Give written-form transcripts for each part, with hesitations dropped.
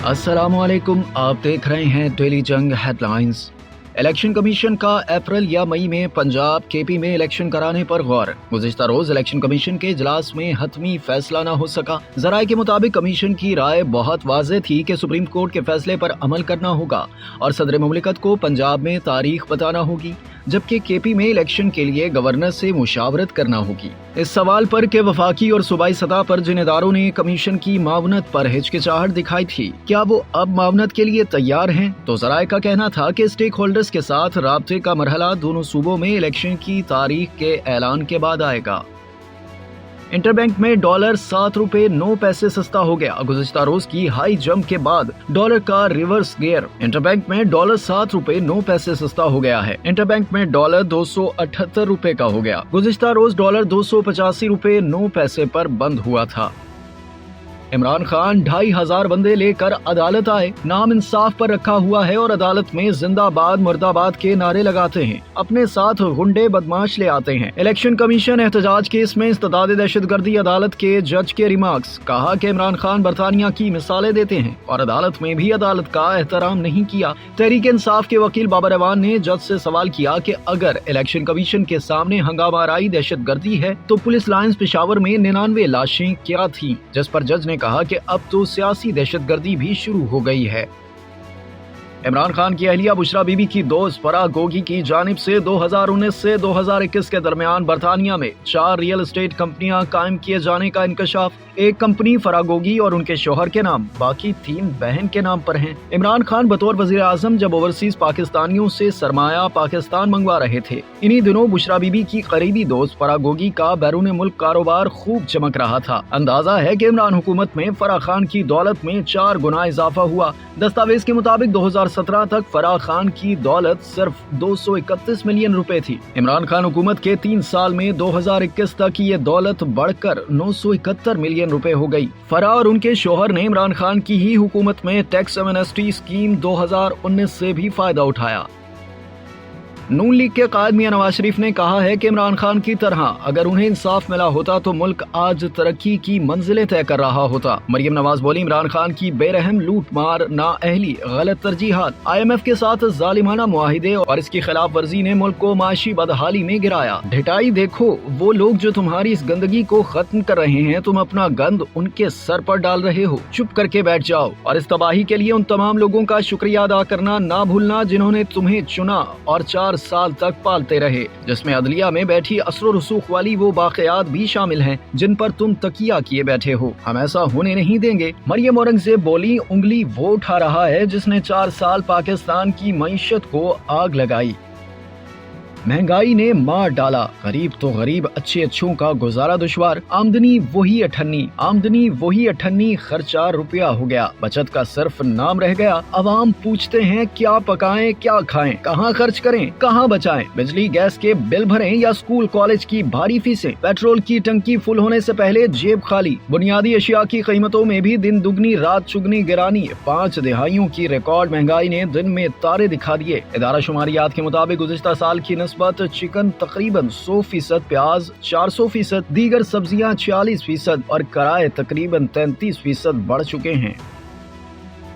अस्सलाम वालेकुम, आप देख रहे हैं डेली जंग हेडलाइंस। इलेक्शन कमीशन का अप्रैल या मई में पंजाब केपी में इलेक्शन कराने पर गौर। गुज़िश्ता रोज इलेक्शन कमीशन के इजलास में हतमी फैसला न हो सका। जराये के मुताबिक कमीशन की राय बहुत वाज़ेह थी कि सुप्रीम कोर्ट के फैसले पर अमल करना होगा और सदर मुमलिकत को पंजाब में तारीख बताना होगी, जबकि केपी में इलेक्शन के लिए गवर्नर से मुशावरत करना होगी। इस सवाल पर कि वफाकी और सूबाई सतह पर जिन इदारों ने कमीशन की मावनत पर हिचकिचाहट दिखाई थी, क्या वो अब मावनत के लिए तैयार हैं? तो जराये का कहना था कि स्टेक होल्डर्स के साथ राब्ते का मरहला दोनों सूबों में इलेक्शन की तारीख के ऐलान के बाद आएगा। इंटरबैंक में डॉलर 7 रुपए 9 पैसे सस्ता हो गया। गुज़िश्ता रोज की हाई जंप के बाद डॉलर का रिवर्स गियर। इंटरबैंक में डॉलर 7 रुपए 9 पैसे सस्ता हो गया है। इंटरबैंक में डॉलर 278 रुपए का हो गया। गुज़िश्ता रोज डॉलर 285 रुपए 9 पैसे पर बंद हुआ था। इमरान खान 2500 बंदे लेकर अदालत आए। नाम इंसाफ पर रखा हुआ है और अदालत में जिंदाबाद मुर्दाबाद के नारे लगाते हैं। अपने साथ गुंडे बदमाश ले आते हैं। इलेक्शन कमीशन एहतजाज केस में इस्तेदाद दहशतगर्दी अदालत के जज के रिमार्क्स। कहा कि इमरान खान बरतानिया की मिसालें देते हैं और अदालत में भी अदालत का एहतराम नहीं किया। तहरीक इंसाफ के वकील बाबर अवान ने जज से सवाल किया कि अगर इलेक्शन कमीशन के सामने हंगामाराई दहशतगर्दी है तो पुलिस लाइन्स पेशावर में 99 लाशें क्या थी, जिस पर जज ने कहा कि अब तो सियासी दहशतगर्दी भी शुरू हो गई है। इमरान खान की अहलिया बुशरा बीबी की दोस्त फराह गोगी की जानिब से 2019 से 2021 के दरमियान बरतानिया में 4 रियल एस्टेट कंपनियां कायम किए जाने का इंकशाफ। एक कंपनी फराह गोगी और उनके शोहर के नाम, बाकी 3 बहन के नाम पर हैं। इमरान खान बतौर वजीर आजम जब ओवरसीज पाकिस्तानियों से सरमाया पाकिस्तान मंगवा रहे थे। इन्हीं दिनों बुशरा बीबी की करीबी दोस्त फराह गोगी का बैरून मुल्क कारोबार खूब चमक रहा था। अंदाजा है कि इमरान हुकूमत में फराह खान की दौलत में 4 गुना इजाफा हुआ। दस्तावेज के मुताबिक 2017 तक फराह खान की दौलत सिर्फ 231 मिलियन रुपए थी। इमरान खान हुकूमत के 3 साल में 2021 तक ये दौलत बढ़कर 971 मिलियन रुपए हो गई। फराह और उनके शोहर ने इमरान खान की ही हुकूमत में टैक्स एमनेस्टी स्कीम 2019 से भी फायदा उठाया। नून लीग के कायद मियां नवाज शरीफ ने कहा है कि इमरान खान की तरह अगर उन्हें इंसाफ मिला होता तो मुल्क आज तरक्की की मंजिलें तय कर रहा होता। मरियम नवाज बोली, इमरान खान की बेरहम लूट मार, नाअहली, गलत तरजीहात, IMF के साथ जालिमाना मुआहिदे और इसकी खिलाफ वर्जी ने मुल्क को माशी बदहाली में गिराया। ढिठाई देखो, वो लोग जो तुम्हारी इस गंदगी को खत्म कर रहे हैं, तुम अपना गंद उनके सर पर डाल रहे हो। चुप करके बैठ जाओ और इस तबाही के लिए उन तमाम लोगों का शुक्रिया अदा करना ना भूलना जिन्होंने तुम्हें चुना और 4 साल तक पालते रहे, जिसमें अदलिया में बैठी असर रसूख वाली वो बाक़ियात भी शामिल हैं जिन पर तुम तकिया किए बैठे हो। हम ऐसा होने नहीं देंगे। मरियम औरंगजेब बोली, उंगली वो उठा रहा है जिसने 4 साल पाकिस्तान की मईशत को आग लगाई। महंगाई ने मार डाला गरीब तो गरीब, अच्छे अच्छों का गुजारा दुश्वार। आमदनी वही अठन्नी, खर्चा रुपया हो गया, बचत का सिर्फ नाम रह गया। अवाम पूछते हैं क्या पकाएं क्या खाएं, कहाँ खर्च करें कहाँ बचाएं। बिजली गैस के बिल भरें या स्कूल कॉलेज की भारी फीसें। पेट्रोल की टंकी फुल होने से पहले जेब खाली। बुनियादी अशिया की कीमतों में भी दिन दुगनी रात चुगनी गिरानी। 5 दिहाइयों की रिकॉर्ड महंगाई ने दिन में तारे दिखा दिए। इदारा शुमारियात के मुताबिक गुज़िश्ता साल की निस्बत चिकन तकरीबन 100%, प्याज 400%, दीगर सब्जियां 46% और किराए तकरीबन 33% बढ़ चुके हैं।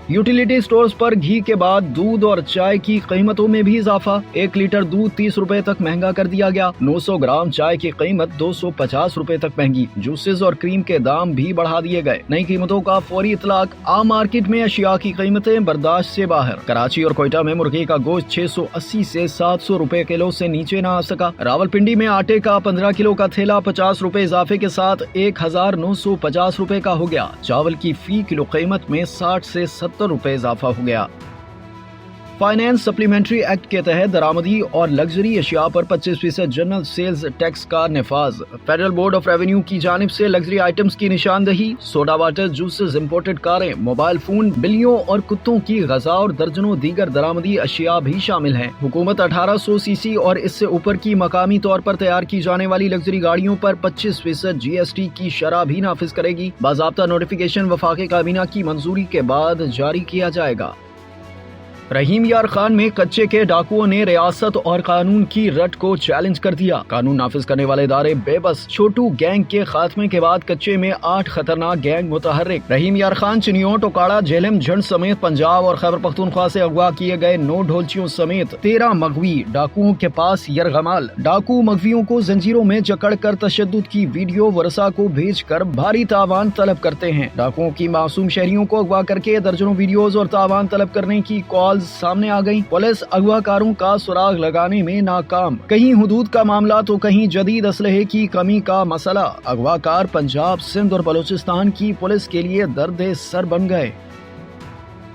यूटिलिटी स्टोर्स पर घी के बाद दूध और चाय की कीमतों में भी इजाफा। 1 लीटर दूध 30 रुपए तक महंगा कर दिया गया। 900 ग्राम चाय की कीमत 250 रुपए तक महंगी। जूसेस और क्रीम के दाम भी बढ़ा दिए गए। नई कीमतों का फौरी इतलाक। आम मार्केट में अशिया की कीमतें बर्दाश्त से बाहर। कराची और कोयटा में मुर्गे का गोश्त 680 से 700 रुपए किलो से नीचे न आ सका। रावलपिंडी में आटे का 15 किलो का थैला 50 रुपए इजाफे के साथ 1950 रुपए का हो गया। चावल की फी किलो कीमत में 60 से 70 रुपए इजाफा हो गया। फाइनेंस सप्लीमेंट्री एक्ट के तहत दरामदी और लग्जरी अशिया पर 25% जनरल सेल्स टैक्स का निफाज। फेडरल बोर्ड ऑफ रेवेन्यू की जानिब से लग्जरी आइटम्स की निशानदही। सोडा वाटर, जूसेस, इम्पोर्टेड कारें, मोबाइल फोन, बिल्लियों और कुत्तों की गजा और दर्जनों दीगर दरामदी अशिया भी शामिल हैं। हुकूमत 1800 सीसी और इससे ऊपर की मकामी तौर पर तैयार की जाने वाली लग्जरी गाड़ियों पर 25% GST की शरह भी नाफिज करेगी। बाज़ाब्ता नोटिफिकेशन वफाकी काबीना की मंजूरी के बाद जारी किया जाएगा। रहीम यार खान में कच्चे के डाकुओं ने रियासत और कानून की रट को चैलेंज कर दिया। कानून नाफिज करने वाले इदारे बेबस। छोटू गैंग के खात्मे के बाद कच्चे में 8 खतरनाक गैंग मुतहर्रिक। रहीम यार खान, चिनियोट, ओकाड़ा, झेलम, झंड समेत पंजाब और खैबर पख्तूनख्वा से अगवा किए गए 9 ढोलचियों समेत 13 मगवी। डाकुओं के पास यरगमाल। डाकू मगवियों को जंजीरों में जकड़ कर तशद्दुद की वीडियो वरसा को भेज कर भारी तावान तलब करते हैं। डाकुओं की मासूम शहरियों को अगवा करके दर्जनों वीडियोज और तावान तलब करने की कॉल सामने आ गई। पुलिस अगवाकारों का सुराग लगाने में नाकाम। कहीं हुदूद का मामला तो कहीं जदीद असलहे की कमी का मसला। अगवाकार पंजाब, सिंध और बलूचिस्तान की पुलिस के लिए दर्द सर बन गए।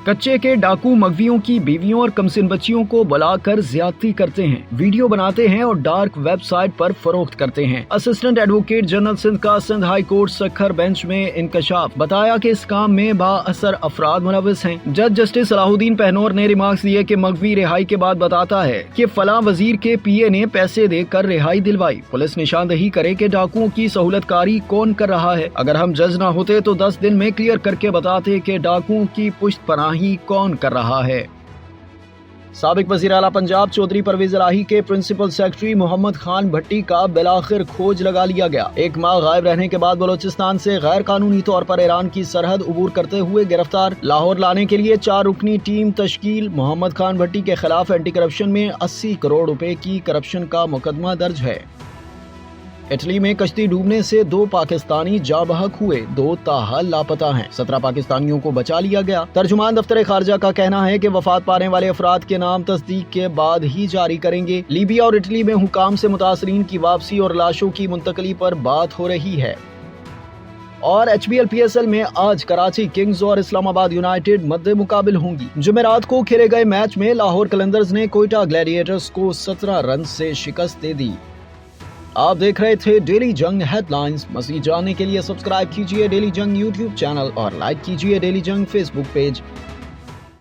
कच्चे के डाकू मगवियों की बीवियों और कमसिन बच्चियों को बुलाकर ज्यादती करते हैं, वीडियो बनाते हैं और डार्क वेबसाइट पर फरोख्त करते हैं। असिस्टेंट एडवोकेट जनरल सिंध का Sindh high court Sukkur bench में इंकशाफ। बताया कि इस काम में बाअसर अफराद मुलविस हैं। जज जस्टिस सलाहुद्दीन पहनोर ने रिमार्क्स दिए कि मगवी रिहाई के बाद बताता है कि फलां वजीर के पीए ने पैसे देकर रिहाई दिलवाई। पुलिस निशानदही करे कि डाकुओं की सहूलतकारी कौन कर रहा है। अगर हम जज न होते तो 10 दिन में क्लियर करके बताते कि डाकुओं की पुश्त पनाही कौन कर रहा है। साबिक वज़ीर आला पंजाब चौधरी परवेज इलाही के प्रिंसिपल सेक्रेटरी मोहम्मद खान भट्टी का बिलाखिर खोज लगा लिया गया। 1 माह गायब रहने के बाद बलोचिस्तान से गैर कानूनी तौर पर ईरान की सरहद अबूर करते हुए गिरफ्तार। लाहौर लाने के लिए 4 रुकनी टीम तश्कील। मोहम्मद खान भट्टी के खिलाफ एंटी करप्शन में 80 करोड़ रुपए की करप्शन का मुकदमा दर्ज है। इटली में कश्ती डूबने से 2 पाकिस्तानी जाँ बहक हुए, 2 ताहाल लापता हैं। 17 पाकिस्तानियों को बचा लिया गया। तर्जुमान दफ्तर खारजा का कहना है कि वफात पाने वाले अफराद के नाम तस्दीक के बाद ही जारी करेंगे। लीबिया और इटली में हुकाम से मुतासरीन की वापसी और लाशों की मुंतकली पर बात हो रही है। और HBL PSL में आज कराची किंग्स और इस्लामाबाद यूनाइटेड मद्दे मुकाबिल होंगी। जुमेरात को खेले गए मैच में लाहौर कलंदर्स ने कोयटा ग्लैडिएटर्स को 17 रन से शिकस्त दे दी। आप देख रहे थे डेली जंग हेडलाइंस। मज़ीद जानने के लिए सब्सक्राइब कीजिए डेली जंग यूट्यूब चैनल और लाइक कीजिए डेली जंग फेसबुक पेज।